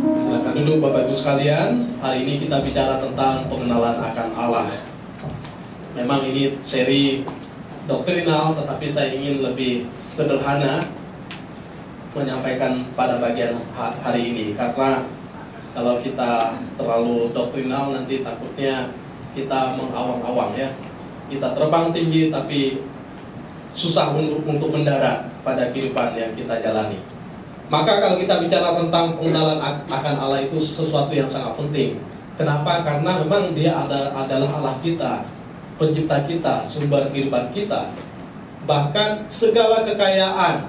Silakan duduk Bapak Ibu sekalian. Hari ini kita bicara tentang pengenalan akan Allah. Memang ini seri doktrinal, tetapi saya ingin lebih sederhana menyampaikan pada bagian hari ini. Karena kalau kita terlalu doktrinal nanti takutnya kita mengawang-awang ya. Kita terbang tinggi tapi susah untuk mendarat pada kehidupan yang kita jalani. Maka kalau kita bicara tentang pengenalan akan Allah itu sesuatu yang sangat penting. Kenapa? Karena memang Dia adalah Allah kita, pencipta kita, sumber kehidupan kita. Bahkan segala kekayaan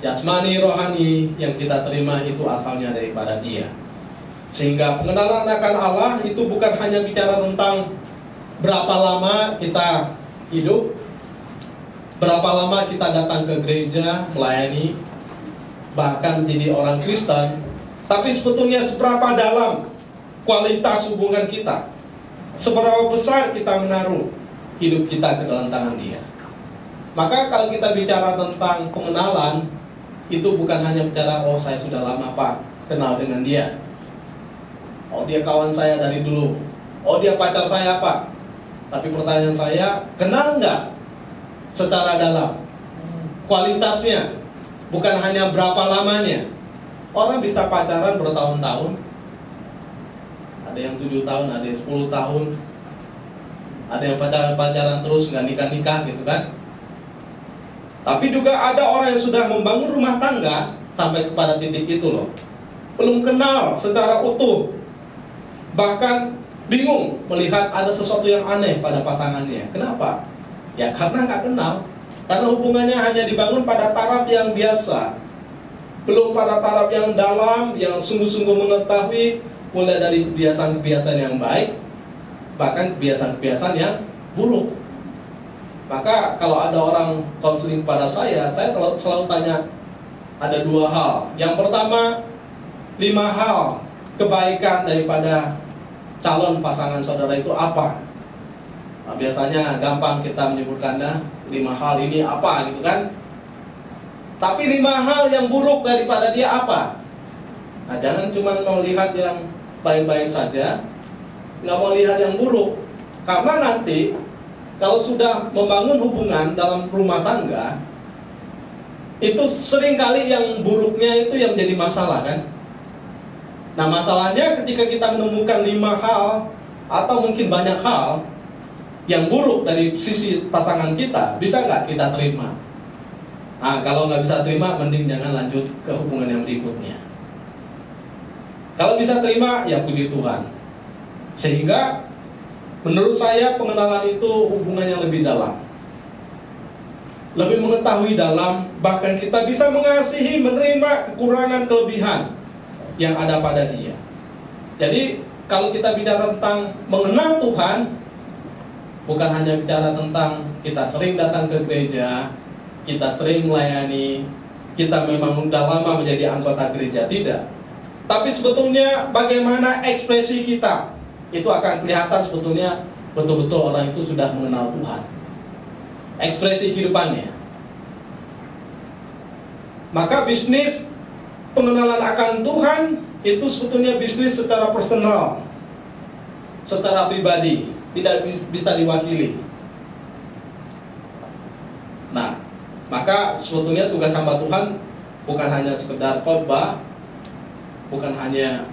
jasmani, rohani yang kita terima itu asalnya daripada Dia. Sehingga pengenalan akan Allah itu bukan hanya bicara tentang berapa lama kita hidup, berapa lama kita datang ke gereja melayani, bahkan menjadi orang Kristen, tapi sebetulnya seberapa dalam kualitas hubungan kita, seberapa besar kita menaruh hidup kita ke dalam tangan Dia. Maka kalau kita bicara tentang pengenalan, itu bukan hanya bicara, oh saya sudah lama Pak kenal dengan dia, oh dia kawan saya dari dulu, oh dia pacar saya Pak. Tapi pertanyaan saya, kenal nggak secara dalam kualitasnya? Bukan hanya berapa lamanya. Orang bisa pacaran bertahun-tahun, ada yang 7 tahun, ada yang 10 tahun, ada yang pacaran terus nggak nikah-nikah gitu kan. Tapi juga ada orang yang sudah membangun rumah tangga sampai kepada titik itu loh, belum kenal secara utuh, bahkan bingung melihat ada sesuatu yang aneh pada pasangannya. Kenapa? Ya karena nggak kenal. Karena hubungannya hanya dibangun pada taraf yang biasa, belum pada taraf yang dalam, yang sungguh-sungguh mengetahui, mulai dari kebiasaan-kebiasaan yang baik, bahkan kebiasaan-kebiasaan yang buruk. Maka kalau ada orang konseling pada saya selalu tanya, ada 2 hal. Yang pertama, 5 hal kebaikan daripada calon pasangan saudara itu apa? Nah, biasanya gampang kita menyebutkannya 5 hal ini apa gitu kan. Tapi 5 hal yang buruk daripada dia apa? Nah, jangan cuma mau lihat yang baik-baik saja, nggak mau lihat yang buruk. Karena nanti kalau sudah membangun hubungan dalam rumah tangga, itu seringkali yang buruknya itu yang menjadi masalah kan. Nah masalahnya ketika kita menemukan 5 hal atau mungkin banyak hal yang buruk dari sisi pasangan kita, bisa nggak kita terima? Nah, kalau nggak bisa terima, mending jangan lanjut ke hubungan yang berikutnya. Kalau bisa terima, ya puji Tuhan. Sehingga menurut saya pengenalan itu hubungan yang lebih dalam, lebih mengetahui dalam, bahkan kita bisa mengasihi, menerima kekurangan kelebihan yang ada pada Dia. Jadi kalau kita bicara tentang mengenal Tuhan, bukan hanya bicara tentang kita sering datang ke gereja, kita sering melayani, kita memang sudah lama menjadi anggota gereja, tidak. Tapi sebetulnya bagaimana ekspresi kita, itu akan kelihatan sebetulnya betul-betul orang itu sudah mengenal Tuhan. Ekspresi kehidupannya. Maka bisnis pengenalan akan Tuhan itu sebetulnya bisnis secara personal, secara pribadi, tidak bisa diwakili. Nah, maka sebetulnya tugas hamba Tuhan bukan hanya sekedar khotbah, bukan hanya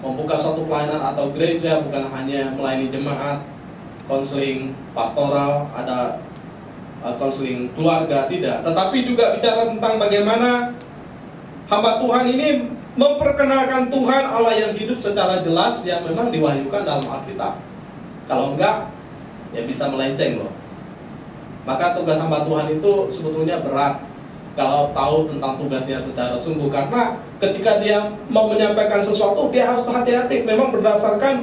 membuka suatu pelayanan atau gereja, bukan hanya melayani jemaat, konseling pastoral, ada konseling keluarga, tidak. Tetapi juga bicara tentang bagaimana hamba Tuhan ini memperkenalkan Tuhan Allah yang hidup secara jelas, yang memang diwahyukan dalam Alkitab. Kalau enggak, ya bisa melenceng loh. Maka tugas hamba Tuhan itu sebetulnya berat kalau tahu tentang tugasnya secara sungguh. Karena ketika dia mau menyampaikan sesuatu, dia harus hati-hati, memang berdasarkan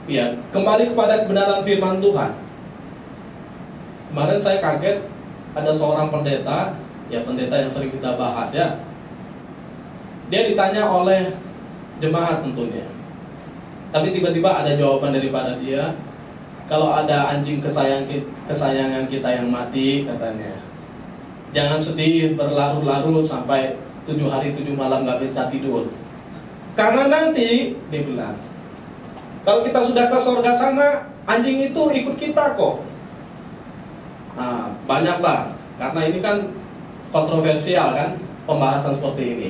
ya kembali kepada kebenaran firman Tuhan. Kemarin saya kaget, ada seorang pendeta, ya pendeta yang sering kita bahas ya. Dia ditanya oleh jemaat tentunya, tapi tiba-tiba ada jawaban daripada dia, kalau ada anjing kesayangan kita yang mati, katanya, jangan sedih berlarut-larut sampai 7 hari 7 malam nggak bisa tidur. Karena nanti dia bilang, kalau kita sudah ke surga sana, anjing itu ikut kita kok. Nah, banyaklah, karena ini kan kontroversial kan, pembahasan seperti ini.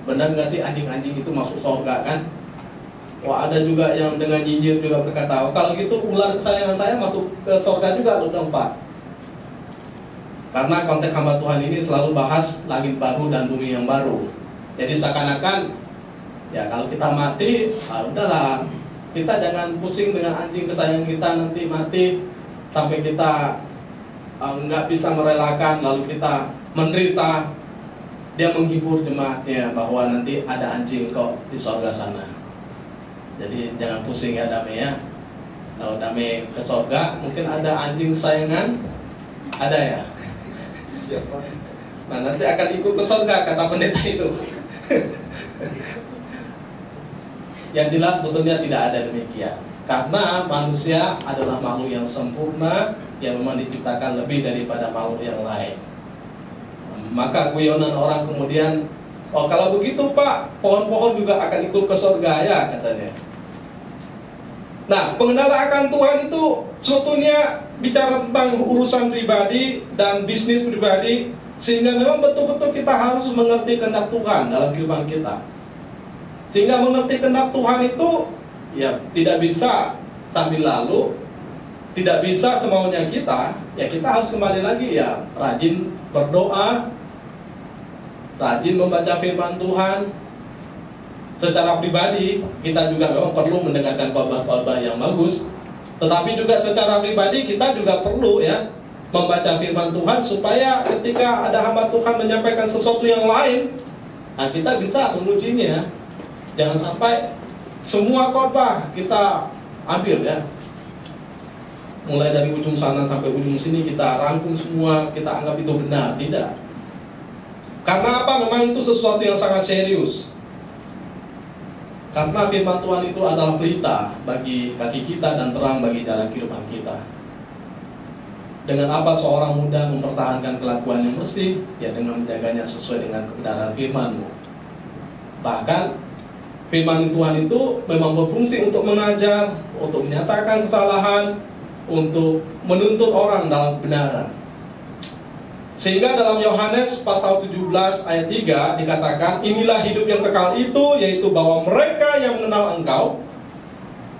Benar nggak sih anjing-anjing itu masuk surga kan? Wah, ada juga yang dengan nyinyir juga berkata, oh, kalau gitu ular kesayangan saya masuk ke surga juga loh dong Pak. Karena konteks hamba Tuhan ini selalu bahas langit baru dan bumi yang baru. Jadi seakan-akan, ya kalau kita mati, udahlah, kita jangan pusing dengan anjing kesayangan kita nanti mati sampai kita nggak bisa merelakan, lalu kita menderita. Dia menghibur jemaatnya bahwa nanti ada anjing kok di surga sana. Jadi jangan pusing ya Damai ya. Kalau Damai ke surga, mungkin ada anjing kesayangan, ada ya. Siapa? Nah nanti akan ikut ke surga kata pendeta itu. Yang jelas sebetulnya tidak ada demikian. Karena manusia adalah makhluk yang sempurna, yang memang diciptakan lebih daripada makhluk yang lain. Maka guyonan orang kemudian, oh kalau begitu Pak, pohon-pohon juga akan ikut ke surga ya katanya. Nah, pengenalan akan Tuhan itu sebetulnya bicara tentang urusan pribadi dan bisnis pribadi, sehingga memang betul-betul kita harus mengerti kehendak Tuhan dalam kehidupan kita. Sehingga mengerti kehendak Tuhan itu ya tidak bisa sambil lalu, tidak bisa semaunya kita. Ya kita harus kembali lagi ya rajin berdoa, rajin membaca firman Tuhan. Secara pribadi kita juga memang perlu mendengarkan khotbah-khotbah yang bagus, tetapi juga secara pribadi kita juga perlu ya membaca firman Tuhan supaya ketika ada hamba Tuhan menyampaikan sesuatu yang lain, nah kita bisa mengujinya. Jangan sampai semua khotbah kita ambil ya, mulai dari ujung sana sampai ujung sini kita rangkum semua, kita anggap itu benar. Tidak. Karena apa? Memang itu sesuatu yang sangat serius. Karena firman Tuhan itu adalah pelita bagi kaki kita dan terang bagi jalan kehidupan kita. Dengan apa seorang muda mempertahankan kelakuan yang bersih? Ya dengan menjaganya sesuai dengan kebenaran firman-Mu. Bahkan firman Tuhan itu memang berfungsi untuk mengajar, untuk menyatakan kesalahan, untuk menuntut orang dalam kebenaran. Sehingga dalam Yohanes pasal 17 ayat 3 dikatakan, inilah hidup yang kekal itu, yaitu bahwa mereka yang mengenal Engkau,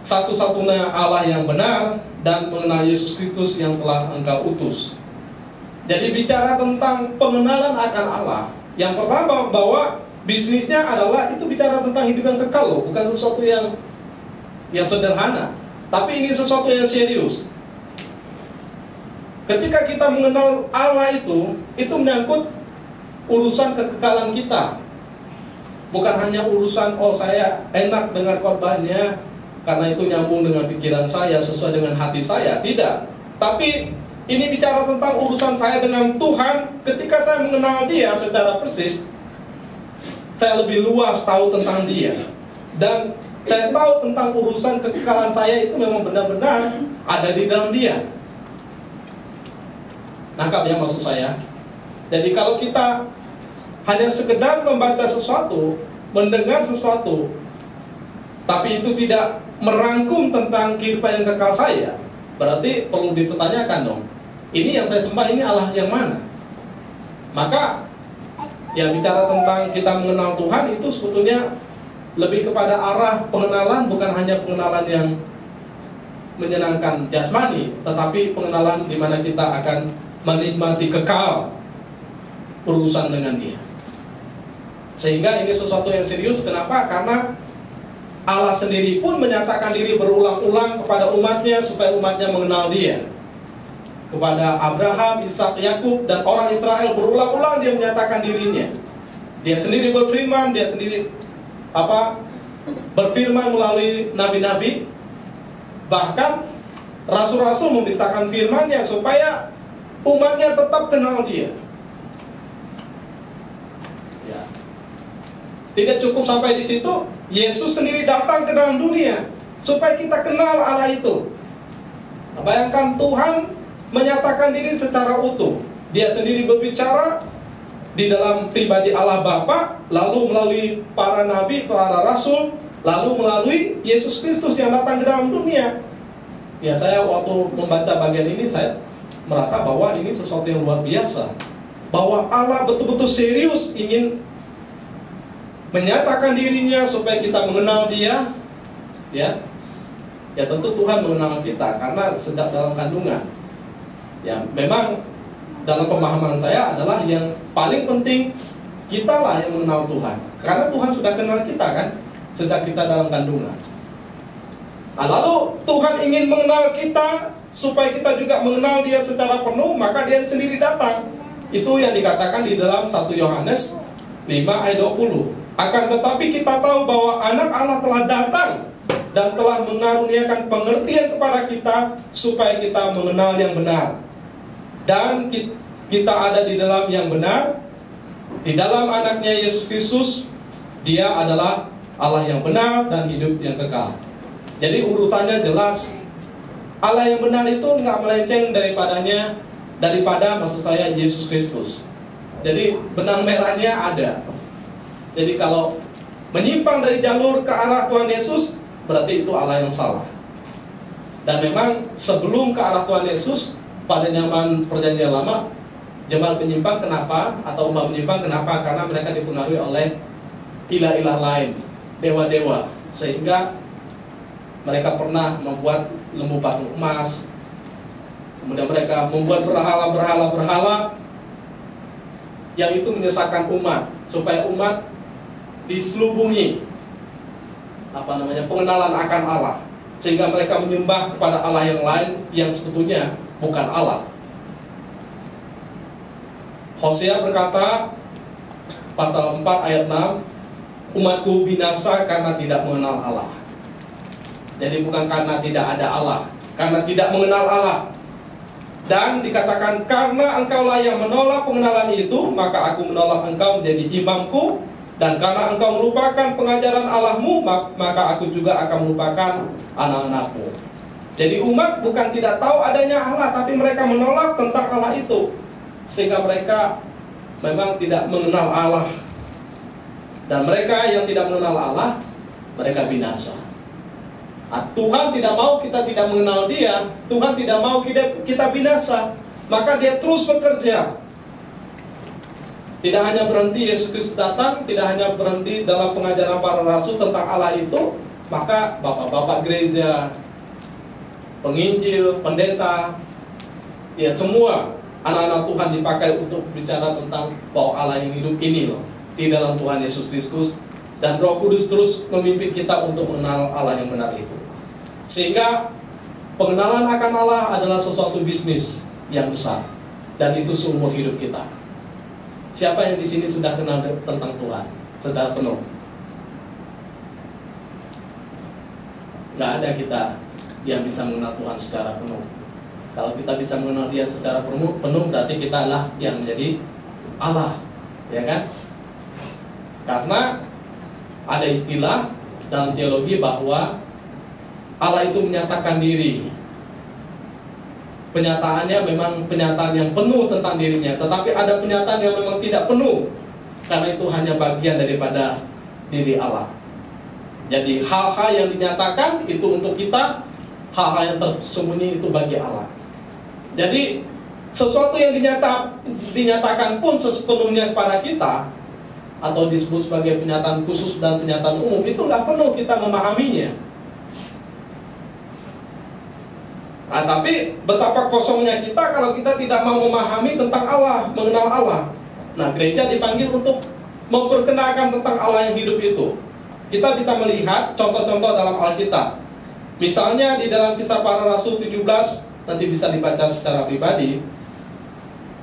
satu-satunya Allah yang benar, dan mengenal Yesus Kristus yang telah Engkau utus. Jadi bicara tentang pengenalan akan Allah, yang pertama bahwa bisnisnya adalah itu bicara tentang hidup yang kekal loh, bukan sesuatu yang sederhana, tapi ini sesuatu yang serius. Ketika kita mengenal Allah itu menyangkut urusan kekekalan kita. Bukan hanya urusan, oh saya enak dengar khotbahnya karena itu nyambung dengan pikiran saya, sesuai dengan hati saya. Tidak. Tapi ini bicara tentang urusan saya dengan Tuhan. Ketika saya mengenal Dia secara persis, saya lebih luas tahu tentang Dia. Dan saya tahu tentang urusan kekekalan saya itu memang benar-benar ada di dalam Dia. Nangkap ya maksud saya. Jadi kalau kita hanya sekedar membaca sesuatu, mendengar sesuatu, tapi itu tidak merangkum tentang kehidupan yang kekal saya, berarti perlu dipertanyakan dong, ini yang saya sembah ini Allah yang mana? Maka ya bicara tentang kita mengenal Tuhan itu sebetulnya lebih kepada arah pengenalan, bukan hanya pengenalan yang menyenangkan jasmani, tetapi pengenalan di mana kita akan menikmati kekal urusan dengan Dia. Sehingga ini sesuatu yang serius. Kenapa? Karena Allah sendiri pun menyatakan diri berulang-ulang kepada umatnya supaya umatnya mengenal Dia. Kepada Abraham, Ishak, Yakub dan orang Israel berulang-ulang Dia menyatakan dirinya. Dia sendiri berfirman, Dia sendiri berfirman melalui nabi-nabi. Bahkan rasul-rasul memberitakan firman-Nya supaya umatnya tetap kenal Dia. Ya. Tidak cukup sampai di situ, Yesus sendiri datang ke dalam dunia supaya kita kenal Allah itu. Nah, bayangkan Tuhan menyatakan diri secara utuh. Dia sendiri berbicara, di dalam pribadi Allah Bapa, lalu melalui para nabi, para rasul, lalu melalui Yesus Kristus yang datang ke dalam dunia. Ya, saya waktu membaca bagian ini, saya merasa bahwa ini sesuatu yang luar biasa, bahwa Allah betul-betul serius ingin menyatakan dirinya supaya kita mengenal Dia. Ya tentu Tuhan mengenal kita karena sejak dalam kandungan. Ya, memang dalam pemahaman saya adalah yang paling penting kitalah yang mengenal Tuhan, karena Tuhan sudah kenal kita kan sejak kita dalam kandungan. Nah, lalu Tuhan ingin mengenal kita supaya kita juga mengenal Dia secara penuh, maka Dia sendiri datang. Itu yang dikatakan di dalam 1 Yohanes 5 ayat 20. Akan tetapi kita tahu bahwa anak Allah telah datang dan telah mengaruniakan pengertian kepada kita supaya kita mengenal yang benar. Dan kita ada di dalam yang benar, di dalam anaknya Yesus Kristus. Dia adalah Allah yang benar dan hidup yang kekal. Jadi urutannya jelas. Allah yang benar itu nggak melenceng daripada maksud saya Yesus Kristus. Jadi benang merahnya ada. Jadi kalau menyimpang dari jalur ke arah Tuhan Yesus, berarti itu Allah yang salah. Dan memang sebelum ke arah Tuhan Yesus, pada zaman perjanjian lama, jemaat penyimpang kenapa? Atau umat penyimpang kenapa? Karena mereka dipengaruhi oleh ilah-ilah lain, dewa-dewa. Sehingga mereka pernah membuat lembu patung emas. Kemudian mereka membuat berhala-berhala yang itu menyesatkan umat, supaya umat diselubungi pengenalan akan Allah, sehingga mereka menyembah kepada Allah yang lain yang sebetulnya bukan Allah. Hosea berkata pasal 4 ayat 6, umatku binasa karena tidak mengenal Allah. Jadi bukan karena tidak ada Allah, karena tidak mengenal Allah. Dan dikatakan karena engkaulah yang menolak pengenalan itu, maka aku menolak engkau menjadi imamku. Dan karena engkau melupakan pengajaran Allahmu, maka aku juga akan melupakan anak-anakmu. Jadi umat bukan tidak tahu adanya Allah, tapi mereka menolak tentang Allah itu, sehingga mereka memang tidak mengenal Allah. Dan mereka yang tidak mengenal Allah, mereka binasa. Nah, Tuhan tidak mau kita tidak mengenal Dia. Tuhan tidak mau kita binasa. Maka Dia terus bekerja. Tidak hanya berhenti Yesus Kristus datang, tidak hanya berhenti dalam pengajaran para rasul tentang Allah itu, maka bapak-bapak gereja, penginjil, pendeta, ya semua anak-anak Tuhan dipakai untuk bicara tentang bahwa Allah yang hidup ini loh, di dalam Tuhan Yesus Kristus. Dan Roh Kudus terus memimpin kita untuk mengenal Allah yang benar itu. Sehingga pengenalan akan Allah adalah sesuatu bisnis yang besar, dan itu seumur hidup kita. Siapa yang di sini sudah kenal tentang Tuhan secara penuh? Gak ada kita yang bisa mengenal Tuhan secara penuh. Kalau kita bisa mengenal Dia secara penuh, berarti kita lah yang menjadi Allah, ya kan? Karena ada istilah dalam teologi bahwa Allah itu menyatakan diri. Penyataannya memang penyataan yang penuh tentang dirinya, tetapi ada penyataan yang memang tidak penuh, karena itu hanya bagian daripada diri Allah. Jadi hal-hal yang dinyatakan itu untuk kita, hal-hal yang tersembunyi itu bagi Allah. Jadi sesuatu yang dinyatakan pun sepenuhnya kepada kita, atau disebut sebagai penyataan khusus dan penyataan umum, itu nggak penuh kita memahaminya. Nah, tapi betapa kosongnya kita kalau kita tidak mau memahami tentang Allah, mengenal Allah. Nah, gereja dipanggil untuk memperkenalkan tentang Allah yang hidup itu. Kita bisa melihat contoh-contoh dalam Alkitab. Misalnya di dalam Kisah Para Rasul 17, nanti bisa dibaca secara pribadi.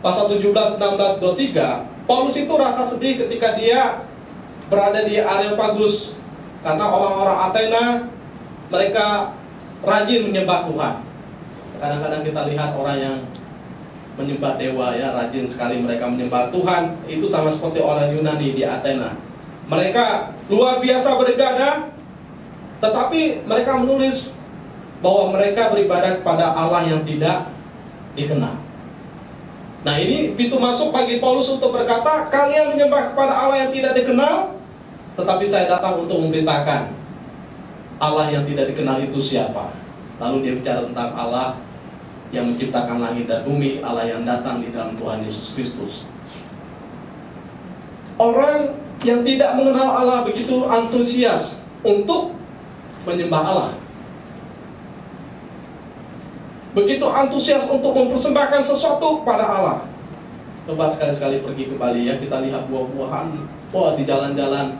Pasal 17, 16, 23, Paulus itu rasa sedih ketika dia berada di Areopagus, karena orang-orang Athena mereka rajin menyembah Tuhan. Kadang-kadang kita lihat orang yang menyembah dewa, ya, rajin sekali mereka menyembah Tuhan. Itu sama seperti orang Yunani di Athena. Mereka luar biasa beribadah, tetapi mereka menulis bahwa mereka beribadah kepada Allah yang tidak dikenal. Nah, ini pintu masuk bagi Paulus untuk berkata, kalian menyembah kepada Allah yang tidak dikenal, tetapi saya datang untuk memberitakan Allah yang tidak dikenal itu siapa. Lalu dia bicara tentang Allah yang menciptakan langit dan bumi, Allah yang datang di dalam Tuhan Yesus Kristus. Orang yang tidak mengenal Allah begitu antusias untuk menyembah Allah, begitu antusias untuk mempersembahkan sesuatu kepada Allah. Coba sekali-sekali pergi ke Bali ya, kita lihat buah-buahan, wah di jalan-jalan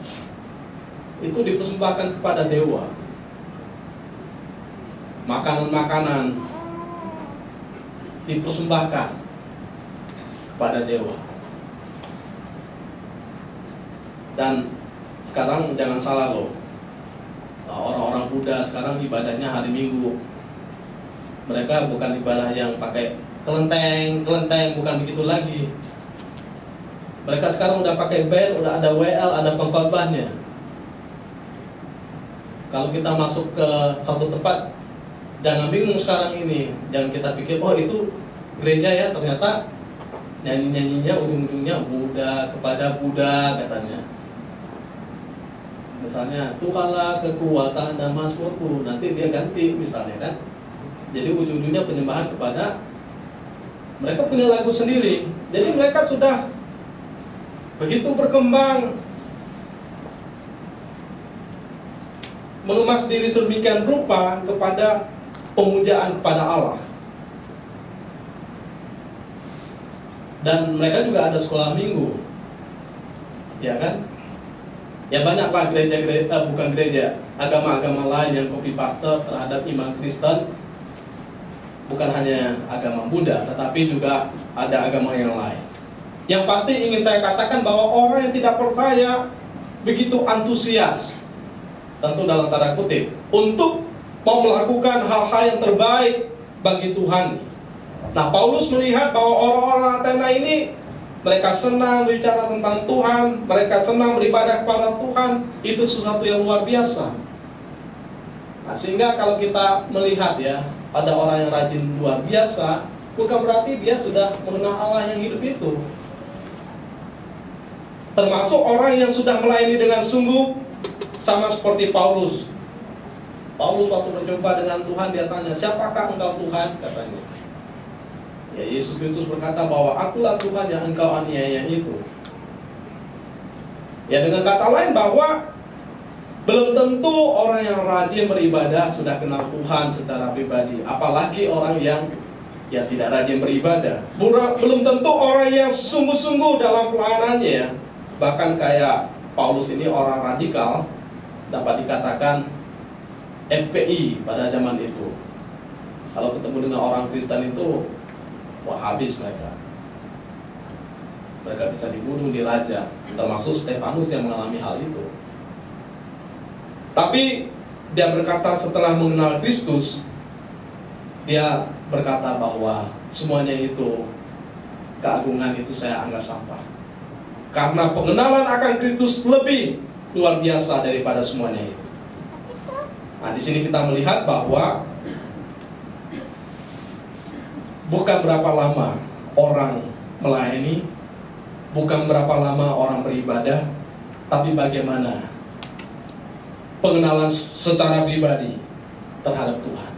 itu dipersembahkan kepada dewa. Makanan-makanan dipersembahkan kepada dewa. Dan sekarang jangan salah loh, orang-orang Buddha sekarang ibadahnya hari Minggu. Mereka bukan ibadah yang pakai kelenteng, bukan begitu lagi. Mereka sekarang udah pakai band, udah ada WL, ada pengkhotbahnya. Kalau kita masuk ke suatu tempat, jangan bingung sekarang ini. Jangan kita pikir, oh itu gereja ya, ternyata nyanyi-nyanyinya ujung-ujungnya Buddha kepada Buddha katanya. Misalnya, Tuhanlah kekuatan dan mazmurku, nanti dia ganti misalnya kan. Jadi ujung-ujungnya penyembahan kepada, mereka punya lagu sendiri. Jadi mereka sudah begitu berkembang, mengemas diri sedemikian rupa kepada pemujaan kepada Allah. Dan mereka juga ada sekolah minggu, ya kan? Ya banyaklah gereja-gereja, bukan gereja, agama-agama lain yang copy paste terhadap iman Kristen. Bukan hanya agama Buddha, tetapi juga ada agama yang lain. Yang pasti ingin saya katakan bahwa orang yang tidak percaya begitu antusias, tentu dalam tanda kutip, untuk mau melakukan hal-hal yang terbaik bagi Tuhan. Nah, Paulus melihat bahwa orang-orang Athena ini, mereka senang bicara tentang Tuhan, mereka senang beribadah kepada Tuhan. Itu sesuatu yang luar biasa. Nah, sehingga kalau kita melihat ya, pada orang yang rajin luar biasa, bukan berarti dia sudah mengenal Allah yang hidup itu. Termasuk orang yang sudah melayani dengan sungguh, sama seperti Paulus. Paulus waktu berjumpa dengan Tuhan, dia tanya, siapakah engkau Tuhan? Katanya. Ya, Yesus Kristus berkata bahwa akulah Tuhan yang engkau aniaya itu. Ya, dengan kata lain bahwa belum tentu orang yang rajin beribadah sudah kenal Tuhan secara pribadi. Apalagi orang yang tidak rajin beribadah. Belum tentu orang yang sungguh-sungguh dalam pelayanannya. Bahkan kayak Paulus ini orang radikal, dapat dikatakan FPI pada zaman itu. Kalau ketemu dengan orang Kristen itu, wah habis mereka. Mereka bisa dibunuh, dirajam. Termasuk Stefanus yang mengalami hal itu. Tapi dia berkata setelah mengenal Kristus, dia berkata bahwa semuanya itu, keagungan itu saya anggap sampah. Karena pengenalan akan Kristus lebih luar biasa daripada semuanya itu. Nah, di sini kita melihat bahwa bukan berapa lama orang melayani, bukan berapa lama orang beribadah, tapi bagaimana pengenalan secara pribadi terhadap Tuhan.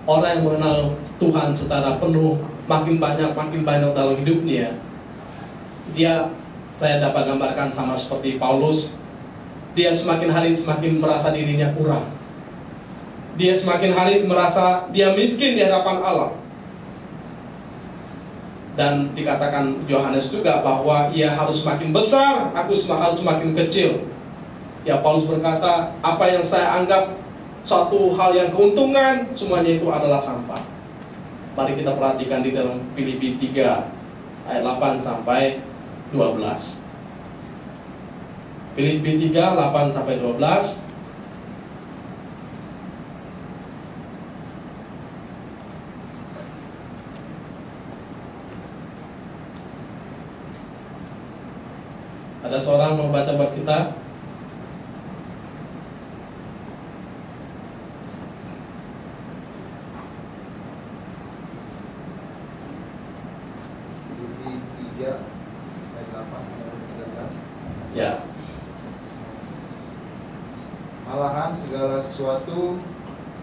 Orang yang mengenal Tuhan secara penuh, makin banyak dalam hidupnya, saya dapat gambarkan sama seperti Paulus. Dia semakin hari semakin merasa dirinya kurang. Dia semakin hari merasa dia miskin di hadapan Allah. Dan dikatakan Yohanes juga bahwa ia harus semakin besar, aku harus semakin kecil. Ya, Paulus berkata, apa yang saya anggap suatu hal yang keuntungan, semuanya itu adalah sampah. Mari kita perhatikan di dalam Filipi 3 ayat 8 sampai 12. Filipi 3 8 sampai 12. Ada seorang membaca buat kita? Malahan segala sesuatu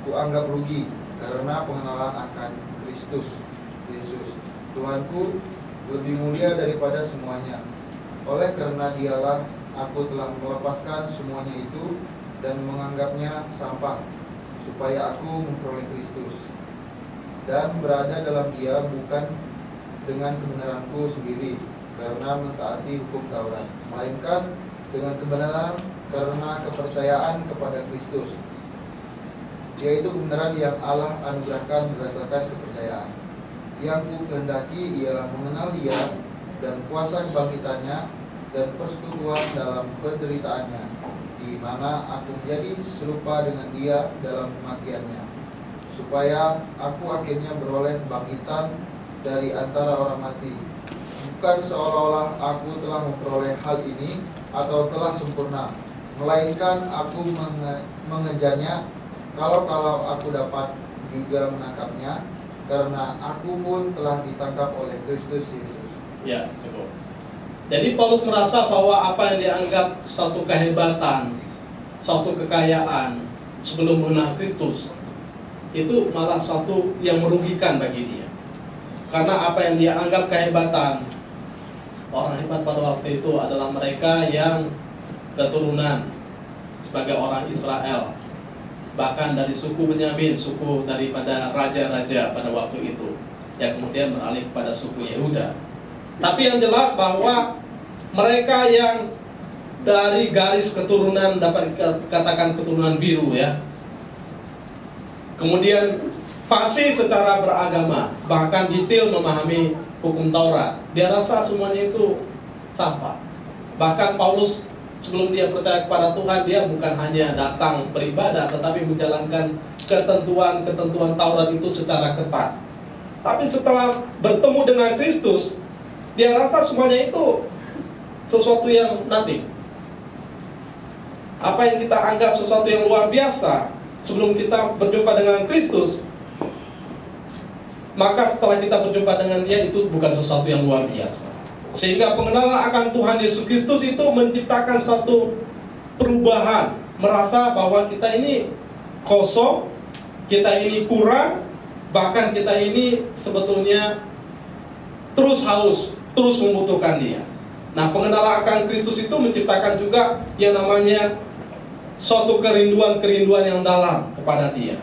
kuanggap rugi karena pengenalan akan Kristus Yesus Tuhanku lebih mulia daripada semuanya. Oleh karena Dialah aku telah melepaskan semuanya itu dan menganggapnya sampah, supaya aku memperoleh Kristus dan berada dalam Dia, bukan dengan kebenaranku sendiri karena mentaati hukum Taurat, melainkan dengan kebenaran karena kepercayaan kepada Kristus, yaitu kebenaran yang Allah anugerahkan berdasarkan kepercayaan. Yang ku kehendaki ialah mengenal Dia dan kuasa kebangkitannya dan persekutuan dalam penderitaannya, di mana aku menjadi serupa dengan Dia dalam kematiannya, supaya aku akhirnya beroleh kebangkitan dari antara orang mati. Bukan seolah-olah aku telah memperoleh hal ini atau telah sempurna, melainkan aku mengejarnya, kalau aku dapat juga menangkapnya, karena aku pun telah ditangkap oleh Kristus Yesus. Ya, cukup. Jadi Paulus merasa bahwa apa yang dianggap suatu kehebatan, suatu kekayaan sebelum mengenal Kristus, itu malah suatu yang merugikan bagi dia. Karena apa yang dia anggap kehebatan, orang hebat pada waktu itu adalah mereka yang keturunan sebagai orang Israel, bahkan dari suku Benyamin, suku daripada raja-raja pada waktu itu, yang kemudian beralih kepada suku Yehuda. Tapi yang jelas bahwa mereka yang dari garis keturunan, dapat dikatakan keturunan biru ya, kemudian fasih secara beragama, bahkan detail memahami hukum Taurat, dia rasa semuanya itu sampah. Bahkan Paulus sebelum dia percaya kepada Tuhan, dia bukan hanya datang beribadah, tetapi menjalankan ketentuan Taurat itu secara ketat. Tapi setelah bertemu dengan Kristus, dia rasa semuanya itu sesuatu yang nothing. Apa yang kita anggap sesuatu yang luar biasa sebelum kita berjumpa dengan Kristus, maka setelah kita berjumpa dengan Dia, itu bukan sesuatu yang luar biasa. Sehingga pengenalan akan Tuhan Yesus Kristus itu menciptakan suatu perubahan, merasa bahwa kita ini kosong, kita ini kurang, bahkan kita ini sebetulnya terus haus, terus membutuhkan Dia. Nah, pengenalan akan Kristus itu menciptakan juga yang namanya suatu kerinduan yang dalam kepada Dia.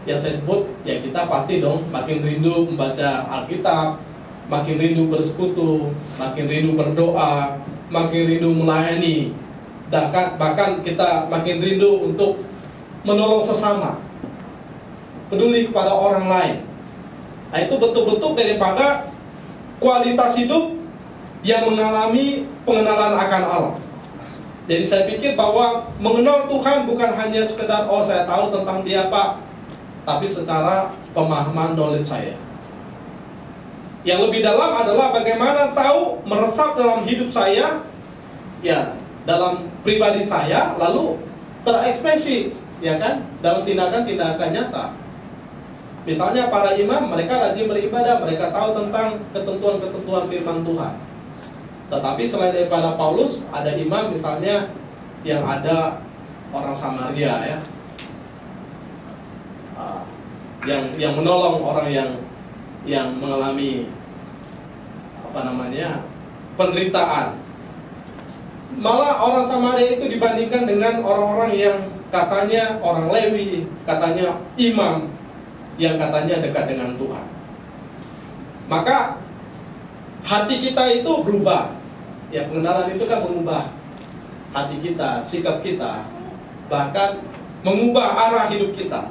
Yang saya sebut, ya kita pasti dong makin rindu membaca Alkitab, makin rindu bersekutu, makin rindu berdoa, makin rindu melayani, bahkan kita makin rindu untuk menolong sesama, peduli kepada orang lain. Nah, itu betul-betul daripada kualitas hidup yang mengalami pengenalan akan Allah. Jadi saya pikir bahwa mengenal Tuhan bukan hanya sekedar, oh saya tahu tentang Dia Pak, tapi secara pemahaman knowledge saya. Yang lebih dalam adalah bagaimana tahu meresap dalam hidup saya, ya dalam pribadi saya, lalu terekspresi, ya kan, dalam tindakan-tindakan nyata. Misalnya para imam, mereka rajin beribadah, mereka tahu tentang ketentuan-ketentuan firman Tuhan. Tetapi selain daripada Paulus, ada imam misalnya yang ada orang Samaria ya, yang menolong orang yang mengalami penderitaan. Malah orang Samaria itu dibandingkan dengan orang-orang yang katanya orang Lewi, katanya imam, yang katanya dekat dengan Tuhan. Maka hati kita itu berubah. Ya, pengenalan itu kan mengubah hati kita, sikap kita, bahkan mengubah arah hidup kita.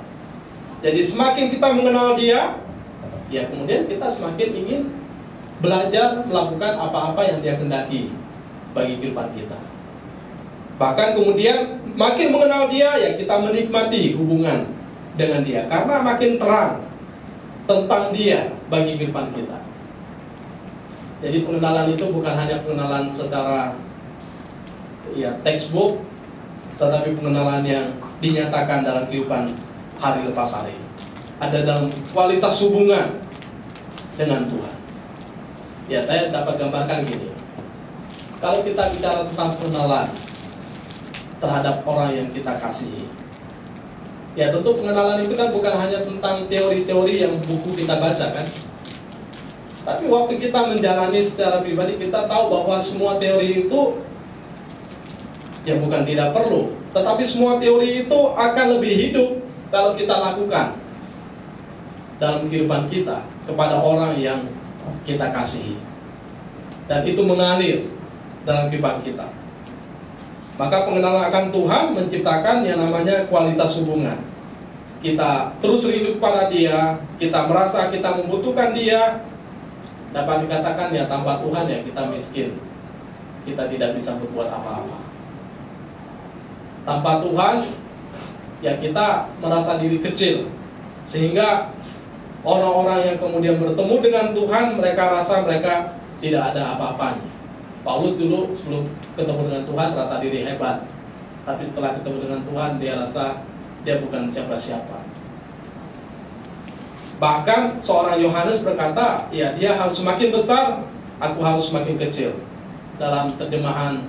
Jadi semakin kita mengenal Dia, ya kemudian kita semakin ingin belajar melakukan apa-apa yang Dia kehendaki bagi kehidupan kita. Bahkan kemudian makin mengenal Dia, ya kita menikmati hubungan dengan Dia, karena makin terang tentang Dia bagi kehidupan kita. Jadi pengenalan itu bukan hanya pengenalan secara ya textbook, tetapi pengenalan yang dinyatakan dalam kehidupan hari lepas hari. Ada dalam kualitas hubungan dengan Tuhan. Ya, saya dapat gambarkan gini. Kalau kita bicara tentang pengenalan, terhadap orang yang kita kasihi. Ya tentu pengenalan itu kan bukan hanya tentang teori-teori yang buku kita baca kan, tapi waktu kita menjalani secara pribadi, kita tahu bahwa semua teori itu ya bukan tidak perlu, tetapi semua teori itu akan lebih hidup kalau kita lakukan dalam kehidupan kita kepada orang yang kita kasihi, dan itu mengalir dalam kehidupan kita. Maka pengenalan akan Tuhan menciptakan yang namanya kualitas hubungan. Kita terus rindu kepada Dia, kita merasa kita membutuhkan Dia. Dapat dikatakan ya tanpa Tuhan ya kita miskin, kita tidak bisa berbuat apa-apa. Tanpa Tuhan ya kita merasa diri kecil, sehingga orang-orang yang kemudian bertemu dengan Tuhan, mereka rasa mereka tidak ada apa-apanya. Paulus dulu sebelum ketemu dengan Tuhan rasa diri hebat, tapi setelah ketemu dengan Tuhan dia rasa dia bukan siapa-siapa. Bahkan seorang Yohanes berkata, ya dia harus semakin besar, aku harus semakin kecil. Dalam terjemahan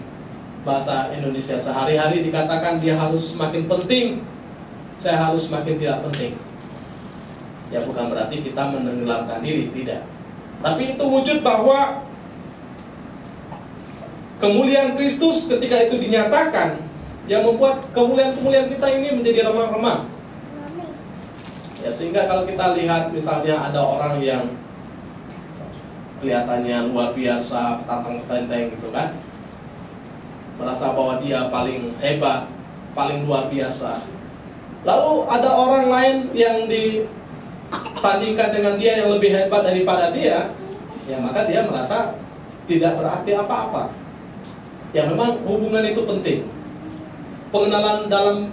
bahasa Indonesia sehari-hari dikatakan dia harus semakin penting, saya harus semakin tidak penting. Ya bukan berarti kita menenggelamkan diri, tidak. Tapi itu wujud bahwa kemuliaan Kristus ketika itu dinyatakan, yang membuat kemuliaan-kemuliaan kita ini menjadi remang-remang. Ya sehingga kalau kita lihat misalnya ada orang yang kelihatannya luar biasa, petantang-petenteng gitu kan, merasa bahwa dia paling hebat, paling luar biasa. Lalu ada orang lain yang disandingkan dengan dia yang lebih hebat daripada dia, ya maka dia merasa tidak berarti apa-apa. Ya memang hubungan itu penting. Pengenalan dalam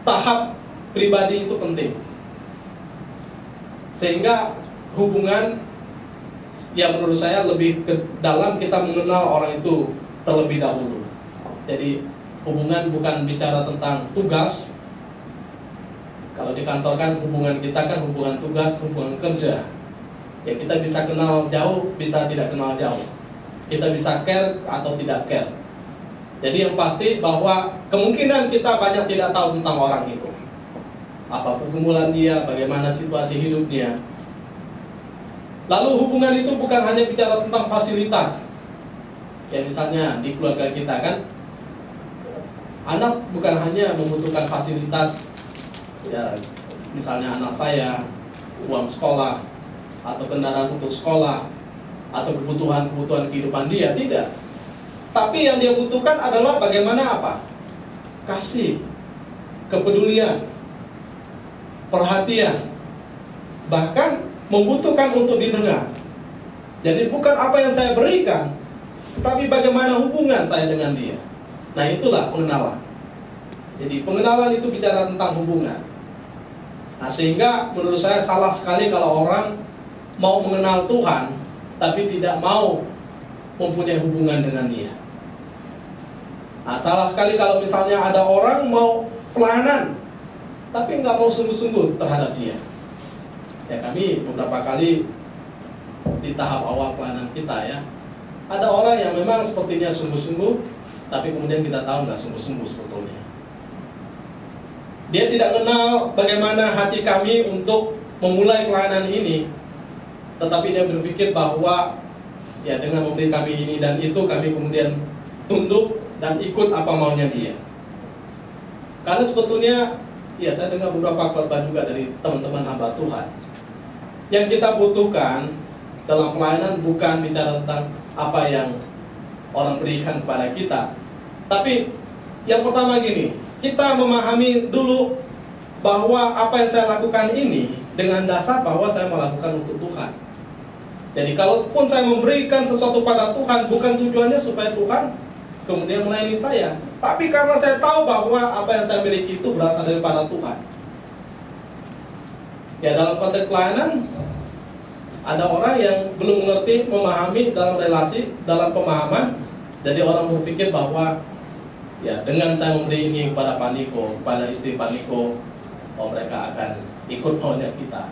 tahap pribadi itu penting. Sehingga hubungan ya menurut saya lebih ke dalam kita mengenal orang itu terlebih dahulu. Jadi hubungan bukan bicara tentang tugas. Kalau di kantor kan hubungan kita kan hubungan tugas, hubungan kerja. Ya kita bisa kenal jauh, bisa tidak kenal jauh. Kita bisa care atau tidak care. Jadi yang pasti bahwa kemungkinan kita banyak tidak tahu tentang orang itu. Apa pergumulan dia, bagaimana situasi hidupnya. Lalu hubungan itu bukan hanya bicara tentang fasilitas. Ya misalnya di keluarga kita kan, anak bukan hanya membutuhkan fasilitas. Ya misalnya anak saya, uang sekolah, atau kendaraan untuk sekolah, atau kebutuhan-kebutuhan kehidupan dia, tidak. Tapi yang dia butuhkan adalah bagaimana apa? Kasih, kepedulian, perhatian, bahkan membutuhkan untuk didengar. Jadi bukan apa yang saya berikan, tetapi bagaimana hubungan saya dengan dia. Nah itulah pengenalan. Jadi pengenalan itu bicara tentang hubungan. Nah sehingga menurut saya salah sekali kalau orang mau mengenal Tuhan, tapi tidak mau mempunyai hubungan dengan Dia. Nah, salah sekali kalau misalnya ada orang mau pelayanan, tapi nggak mau sungguh-sungguh terhadap Dia. Ya kami beberapa kali di tahap awal pelayanan kita ya, ada orang yang memang sepertinya sungguh-sungguh, tapi kemudian kita tahu nggak sungguh-sungguh sebetulnya. Dia tidak kenal bagaimana hati kami untuk memulai pelayanan ini, tetapi dia berpikir bahwa ya dengan memberi kami ini dan itu, kami kemudian tunduk dan ikut apa maunya dia. Karena sebetulnya ya saya dengar beberapa khotbah juga dari teman-teman hamba Tuhan. Yang kita butuhkan dalam pelayanan bukan bicara tentang apa yang orang berikan kepada kita, tapi yang pertama gini, kita memahami dulu bahwa apa yang saya lakukan ini dengan dasar bahwa saya melakukan untuk Tuhan. Jadi kalaupun saya memberikan sesuatu pada Tuhan, bukan tujuannya supaya Tuhan kemudian melayani saya, tapi karena saya tahu bahwa apa yang saya miliki itu berasal daripada Tuhan. Ya dalam konteks pelayanan, ada orang yang belum mengerti, memahami dalam relasi, dalam pemahaman. Jadi orang berpikir bahwa ya dengan saya memberi ini kepada Pak Niko, kepada istri Pak Niko, oh mereka akan ikut maunya kita.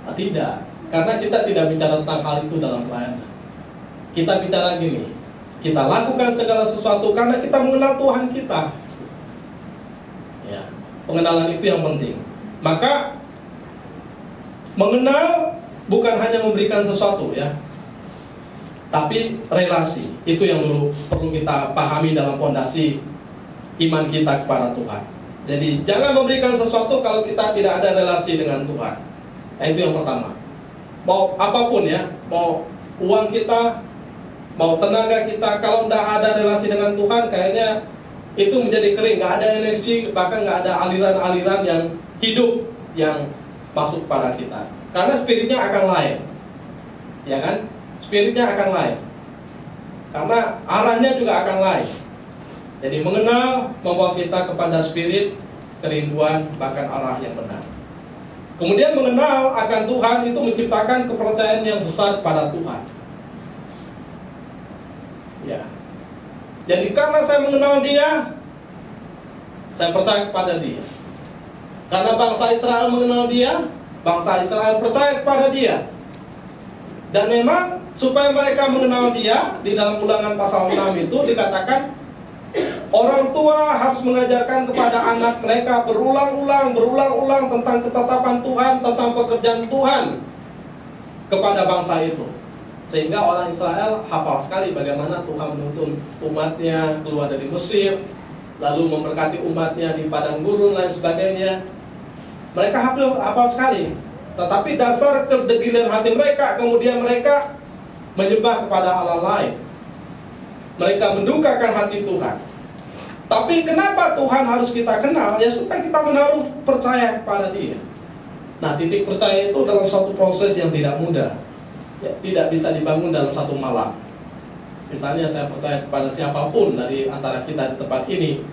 Nah, tidak, karena kita tidak bicara tentang hal itu dalam pelayanan. Kita bicara gini, kita lakukan segala sesuatu karena kita mengenal Tuhan kita. Pengenalan itu yang penting. Maka mengenal bukan hanya memberikan sesuatu ya, tapi relasi. Itu yang dulu perlu kita pahami dalam fondasi iman kita kepada Tuhan. Jadi jangan memberikan sesuatu kalau kita tidak ada relasi dengan Tuhan. Itu yang pertama. Mau apapun ya, mau uang kita, mau tenaga kita, kalau tidak ada relasi dengan Tuhan, kayaknya itu menjadi kering, nggak ada energi, bahkan nggak ada aliran-aliran yang hidup yang masuk pada kita. Karena spiritnya akan lain, ya kan? Spiritnya akan lain, karena arahnya juga akan lain. Jadi mengenal membawa kita kepada spirit, kerinduan, bahkan arah yang benar. Kemudian mengenal akan Tuhan itu menciptakan kepercayaan yang besar pada Tuhan. Ya. Jadi karena saya mengenal Dia, saya percaya kepada Dia. Karena bangsa Israel mengenal Dia, bangsa Israel percaya kepada Dia. Dan memang supaya mereka mengenal Dia, di dalam Ulangan pasal 6 itu dikatakan orang tua harus mengajarkan kepada anak mereka berulang-ulang tentang ketetapan Tuhan, tentang pekerjaan Tuhan kepada bangsa itu. Sehingga orang Israel hafal sekali bagaimana Tuhan menuntun umatnya keluar dari Mesir, lalu memberkati umatnya di padang gurun lain sebagainya. Mereka hafal sekali. Tetapi dasar kedegilan hati mereka, kemudian mereka menyembah kepada Allah lain. Mereka mendukakan hati Tuhan. Tapi kenapa Tuhan harus kita kenal? Ya supaya kita menaruh percaya kepada Dia. Nah, titik percaya itu dalam suatu proses yang tidak mudah. Ya, tidak bisa dibangun dalam satu malam. Misalnya saya percaya kepada siapapun dari antara kita di tempat ini,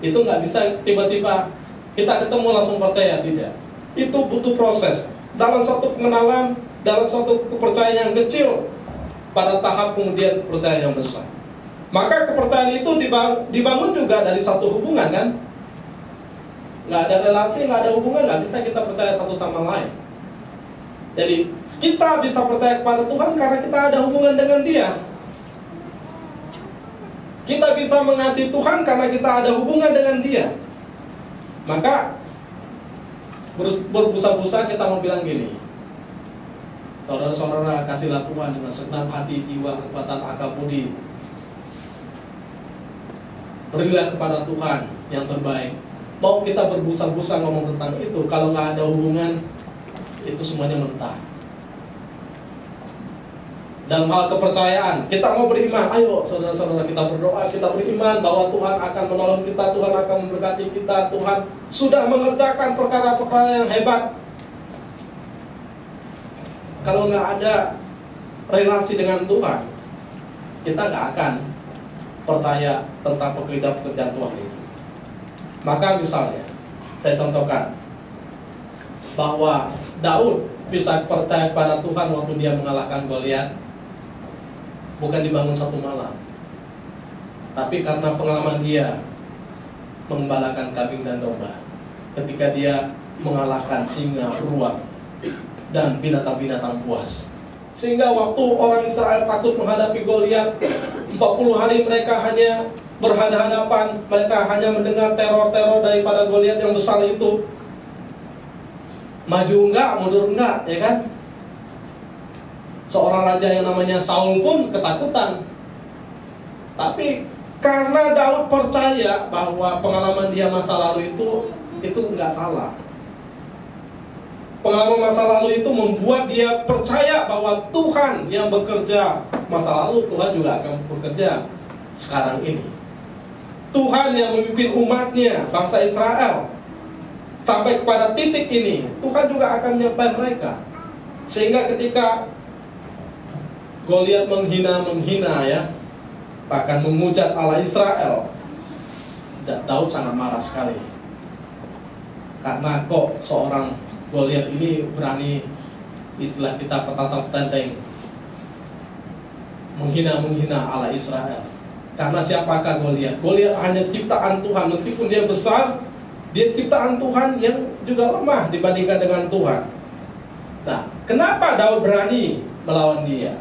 itu nggak bisa tiba-tiba kita ketemu langsung percaya, tidak. Itu butuh proses. Dalam satu pengenalan, dalam satu kepercayaan yang kecil, pada tahap kemudian kepercayaan yang besar. Maka kepercayaan itu dibangun juga dari satu hubungan kan. Nggak ada relasi, nggak ada hubungan, nggak bisa kita percaya satu sama lain. Jadi kita bisa percaya kepada Tuhan karena kita ada hubungan dengan Dia. Kita bisa mengasihi Tuhan karena kita ada hubungan dengan Dia. Maka berbusa-busa kita mau bilang gini, saudara-saudara, kasihlah Tuhan dengan segenap hati, jiwa, kekuatan, akal budi. Berilah kepada Tuhan yang terbaik. Mau kita berbusa-busa ngomong tentang itu, kalau nggak ada hubungan, itu semuanya mentah. Dalam hal kepercayaan, kita mau beriman, ayo saudara-saudara kita berdoa, kita beriman bahwa Tuhan akan menolong kita, Tuhan akan memberkati kita, Tuhan sudah mengerjakan perkara-perkara yang hebat. Kalau nggak ada relasi dengan Tuhan, kita nggak akan percaya tentang pekerjaan Tuhan itu. Maka misalnya, saya contohkan bahwa Daud bisa percaya pada Tuhan waktu dia mengalahkan Goliat, bukan dibangun satu malam, tapi karena pengalaman dia mengembalakan kambing dan domba, ketika dia mengalahkan singa, beruang, dan binatang-binatang buas. Sehingga waktu orang Israel takut menghadapi Goliat, 40 hari mereka hanya berhadapan, mereka hanya mendengar teror-teror daripada Goliat yang besar itu. Maju enggak, mundur enggak, ya kan? Seorang raja yang namanya Saul pun ketakutan. Tapi karena Daud percaya bahwa pengalaman dia masa lalu itu enggak salah. Pengalaman masa lalu itu membuat dia percaya bahwa Tuhan yang bekerja masa lalu, Tuhan juga akan bekerja sekarang ini. Tuhan yang memimpin umatnya, bangsa Israel, sampai kepada titik ini, Tuhan juga akan menyertai mereka. Sehingga ketika Goliat menghina ya, bahkan memuja Allah Israel, Daud sangat marah sekali. Karena kok seorang Goliat ini berani, istilah kita petantang-petanteng, menghina Allah Israel. Karena siapakah Goliat? Goliat hanya ciptaan Tuhan. Meskipun dia besar, dia ciptaan Tuhan yang juga lemah dibandingkan dengan Tuhan. Nah, kenapa Daud berani melawan dia?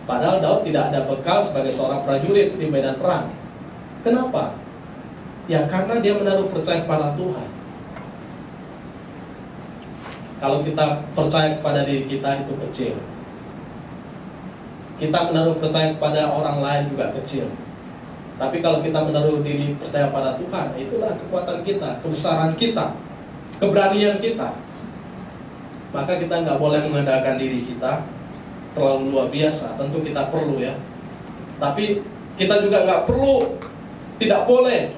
Padahal Daud tidak ada bekal sebagai seorang prajurit di medan perang. Kenapa? Ya karena dia menaruh percaya kepada Tuhan. kalau kita percaya kepada diri kita itu kecil. Kita menaruh percaya kepada orang lain juga kecil. Tapi kalau kita menaruh diri percaya pada Tuhan, itulah kekuatan kita, kebesaran kita, keberanian kita. Maka kita nggak boleh mengandalkan diri kita terlalu luar biasa. Tentu kita perlu ya. Tapi kita juga nggak perlu, tidak boleh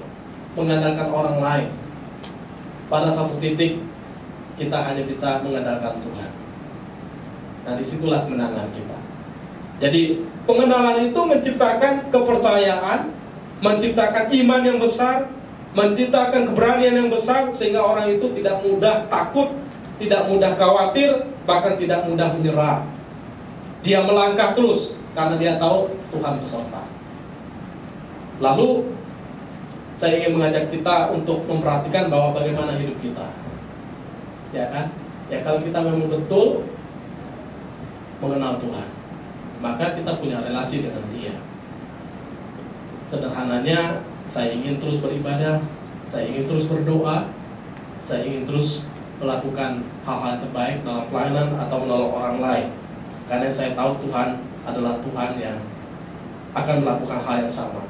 mengandalkan orang lain. Pada satu titik kita hanya bisa mengandalkan Tuhan. Nah, disitulah kemenangan kita. Jadi pengenalan itu menciptakan kepercayaan, menciptakan iman yang besar, menciptakan keberanian yang besar, sehingga orang itu tidak mudah takut, tidak mudah khawatir, bahkan tidak mudah menyerah. Dia melangkah terus karena dia tahu Tuhan beserta. Lalu saya ingin mengajak kita untuk memperhatikan bahwa bagaimana hidup kita. Ya kan? Ya, kalau kita memang betul mengenal Tuhan, maka kita punya relasi dengan Dia. Sederhananya, saya ingin terus beribadah, saya ingin terus berdoa, saya ingin terus melakukan hal-hal terbaik dalam pelayanan atau menolong orang lain. Karena saya tahu Tuhan adalah Tuhan yang akan melakukan hal yang sama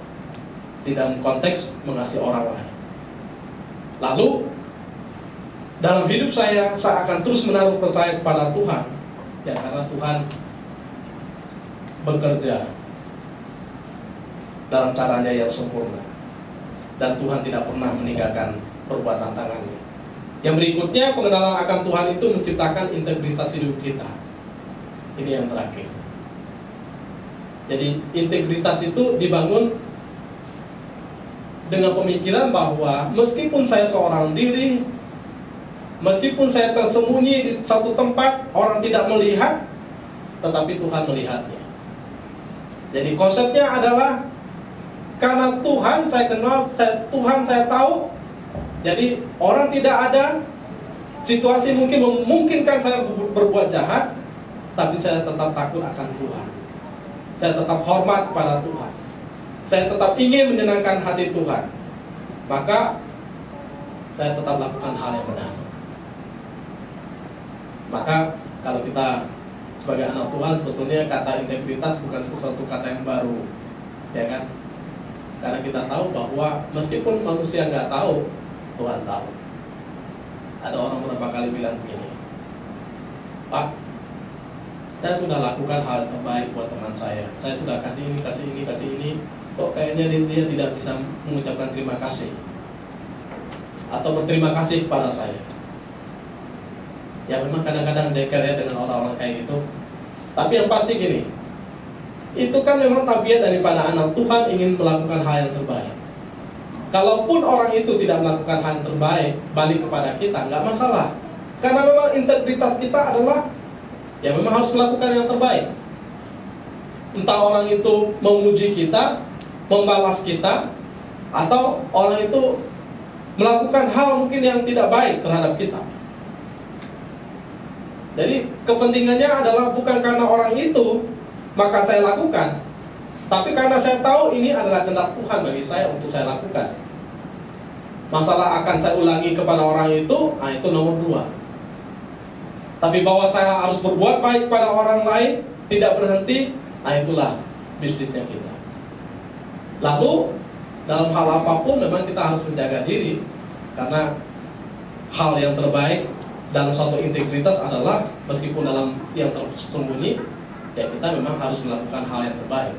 di dalam konteks mengasihi orang lain. Lalu dalam hidup saya akan terus menaruh percaya kepada Tuhan, ya, karena Tuhan bekerja dalam caranya yang sempurna, dan Tuhan tidak pernah meninggalkan perbuatan tangannya. Yang berikutnya, pengenalan akan Tuhan itu menciptakan integritas hidup kita. Ini yang terakhir. Jadi integritas itu dibangun dengan pemikiran bahwa meskipun saya seorang diri, meskipun saya tersembunyi di satu tempat, orang tidak melihat, tetapi Tuhan melihatnya. Jadi konsepnya adalah karena Tuhan saya kenal, Tuhan saya tahu. Jadi orang tidak ada, situasi mungkin memungkinkan saya berbuat jahat, tapi saya tetap takut akan Tuhan. Saya tetap hormat kepada Tuhan. Saya tetap ingin menyenangkan hati Tuhan. Maka saya tetap lakukan hal yang benar. Maka kalau kita sebagai anak Tuhan, sebetulnya kata integritas bukan sesuatu kata yang baru, ya kan? Karena kita tahu bahwa meskipun manusia nggak tahu, Tuhan tahu. Ada orang berapa kali bilang begini, Pak, saya sudah lakukan hal terbaik buat teman saya sudah kasih ini, kok kayaknya dia tidak bisa mengucapkan terima kasih atau berterima kasih kepada saya. Ya, memang kadang-kadang jengkel ya dengan orang-orang kayak gitu. Tapi yang pasti gini, itu kan memang tabiat daripada anak Tuhan ingin melakukan hal yang terbaik. Kalaupun orang itu tidak melakukan hal yang terbaik balik kepada kita, nggak masalah. Karena memang integritas kita adalah ya memang harus melakukan yang terbaik. Entah orang itu memuji kita, membalas kita, atau orang itu melakukan hal mungkin yang tidak baik terhadap kita. Jadi kepentingannya adalah bukan karena orang itu maka saya lakukan, tapi karena saya tahu ini adalah kehendak Tuhan bagi saya untuk saya lakukan. Masalah akan saya ulangi kepada orang itu, nah itu nomor 2. Tapi bahwa saya harus berbuat baik pada orang lain, tidak berhenti, nah itulah bisnisnya kita. Lalu dalam hal apapun memang kita harus menjaga diri, karena hal yang terbaik dalam suatu integritas adalah meskipun dalam yang tersembunyi, ya kita memang harus melakukan hal yang terbaik.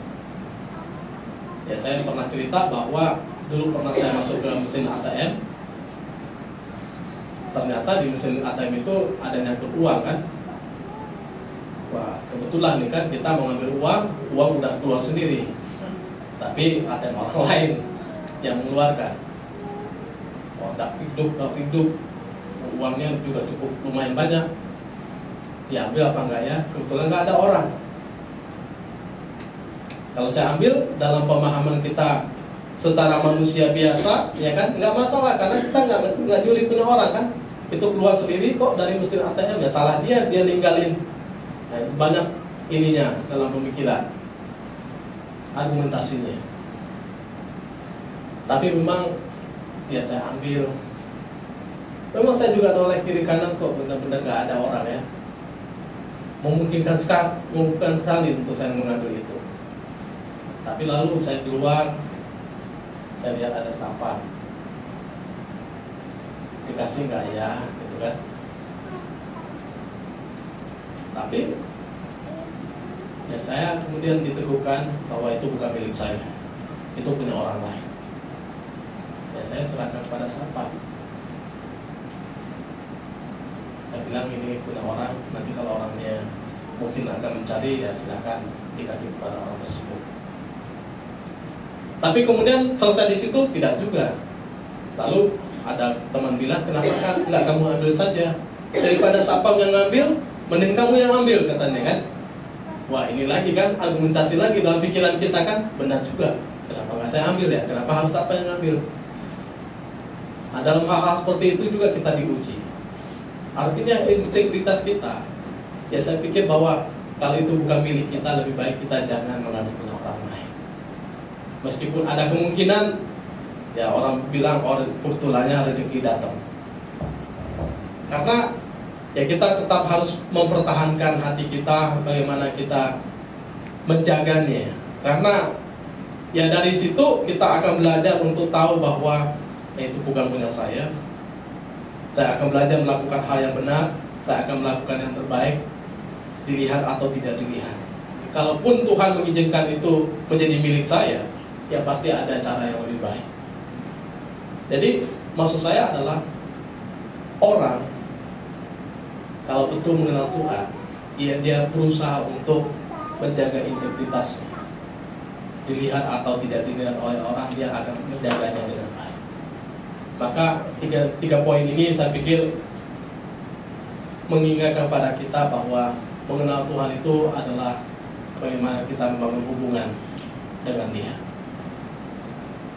Ya, saya pernah cerita bahwa dulu pernah saya masuk ke mesin ATM. Ternyata di mesin ATM itu ada nyangkut uang kan. Wah, kebetulan nih kan kita mau ngambil uang udah keluar sendiri, tapi ATM orang lain yang mengeluarkan. Oh, dak hidup, uangnya juga cukup lumayan banyak. Diambil apa enggak ya? Kebetulan enggak ada orang. Kalau saya ambil dalam pemahaman kita secara manusia biasa, ya kan, nggak masalah karena kita nggak nyuri punya orang kan. Itu keluar sendiri kok dari mesin ATM, ya salah dia ninggalin. Nah, banyak ininya dalam pemikiran, argumentasinya. Tapi memang ya saya ambil, Memang saya juga noleh kiri kanan kok, benar-benar nggak ada orang ya. Memungkinkan sekali untuk saya mengambil itu. Tapi lalu saya keluar, saya lihat ada sapam. Dikasih nggak ya, gitu kan? Tapi ya saya kemudian diteguhkan bahwa itu bukan milik saya, itu punya orang lain. Ya saya serahkan pada sapam. Saya bilang ini punya orang, nanti kalau orangnya mungkin akan mencari, ya silakan dikasih kepada orang tersebut. Tapi kemudian selesai di situ tidak juga. Lalu ada teman bilang, kenapa kan nggak kamu ambil saja, daripada sapam yang ngambil, mending kamu yang ambil, katanya kan. Wah, ini lagi kan argumentasi lagi dalam pikiran kita kan, benar juga. Kenapa nggak saya ambil ya? Kenapa harus apa yang ngambil? Nah, dalam hal-hal seperti itu juga kita diuji. Artinya integritas kita. Ya saya pikir bahwa kalau itu bukan milik kita, lebih baik kita jangan mengambil punya orang lain. Meskipun ada kemungkinan, ya orang bilang kebetulannya rezeki datang. Karena ya kita tetap harus mempertahankan hati kita, bagaimana kita menjaganya. Karena ya dari situ kita akan belajar untuk tahu bahwa itu bukan punya saya. Saya akan belajar melakukan hal yang benar, saya akan melakukan yang terbaik, dilihat atau tidak dilihat. Kalaupun Tuhan mengizinkan itu menjadi milik saya, ya pasti ada cara yang lebih baik. Jadi maksud saya adalah orang kalau betul mengenal Tuhan, ya dia berusaha untuk menjaga integritasnya. Dilihat atau tidak dilihat oleh orang, dia akan menjaganya dengan baik. Maka tiga poin ini saya pikir mengingatkan pada kita bahwa mengenal Tuhan itu adalah bagaimana kita membangun hubungan dengan Dia.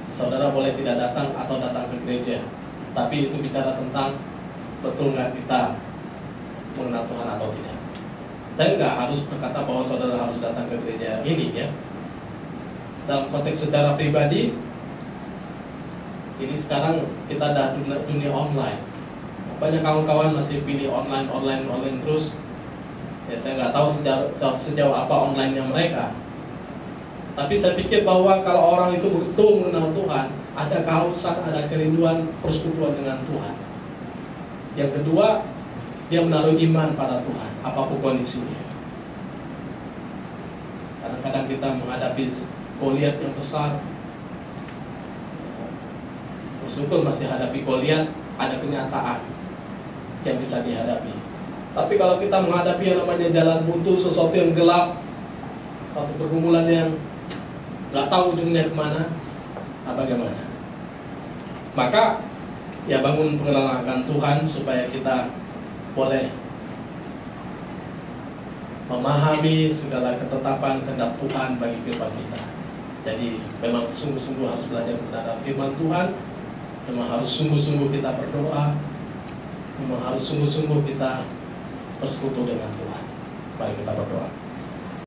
Saudara boleh tidak datang atau datang ke gereja, tapi itu bicara tentang betul nggak kita mengenal Tuhan atau tidak. Saya nggak harus berkata bahwa saudara harus datang ke gereja ini ya. Dalam konteks secara pribadi, ini sekarang kita ada dunia online. Banyak kawan-kawan masih pilih online terus. Ya saya nggak tahu sejauh apa online-nya mereka. Tapi saya pikir bahwa kalau orang itu betul mengenal Tuhan, ada kehausan, ada kerinduan persekutuan dengan Tuhan. Yang kedua, dia menaruh iman pada Tuhan, apapun kondisinya. Kadang-kadang kita menghadapi Goliat yang besar. Bersyukur masih hadapi Goliat, ada kenyataan yang bisa dihadapi. Tapi kalau kita menghadapi yang namanya jalan buntu, sesuatu yang gelap, satu pergumulan yang nggak tahu ujungnya kemana, bagaimana? Maka ya bangun pengenalan akan Tuhan supaya kita boleh memahami segala ketetapan kehendak Tuhan bagi kehidupan kita. Jadi memang sungguh-sungguh harus belajar kebenaran firman Tuhan. Memang harus sungguh-sungguh kita berdoa. Memang harus sungguh-sungguh kita bersekutu dengan Tuhan. Mari kita berdoa.